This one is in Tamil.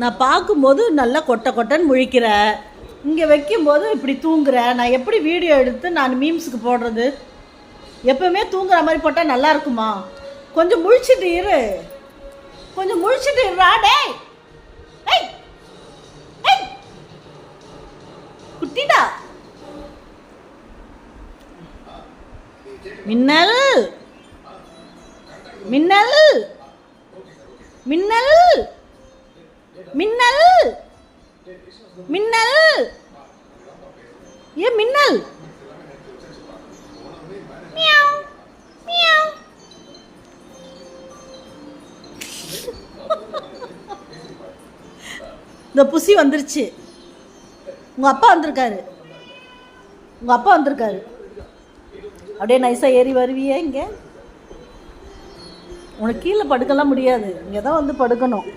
நான் பார்க்கும்போது நல்லா கொட்டை கொட்டைன்னு முழிக்கிற, இங்கே வைக்கும்போது இப்படி தூங்குற. நான் எப்படி வீடியோ எடுத்து நான் மீம்ஸுக்கு போடுறது? எப்பவுமே தூங்குற மாதிரி போட்டால் நல்லா இருக்குமா? கொஞ்சம் முழிச்சிட்டு இரு, கொஞ்சம் முழிச்சிட்டு இருடா. டேய் குட்டிடா. மின்னல் மின்னல் மின்னல் மின்னல் மின்னல், ஏ மின்னல். Meow meow. இந்த புசி வந்துருச்சு. உங்கள் அப்பா வந்திருக்காரு, உங்கள் அப்பா வந்திருக்காரு. அப்படியே நைஸாக ஏறி வருவியே. இங்கே உனக்கு கீழே படுக்கலாம் முடியாது, இங்கே தான் வந்து படுக்கணும்.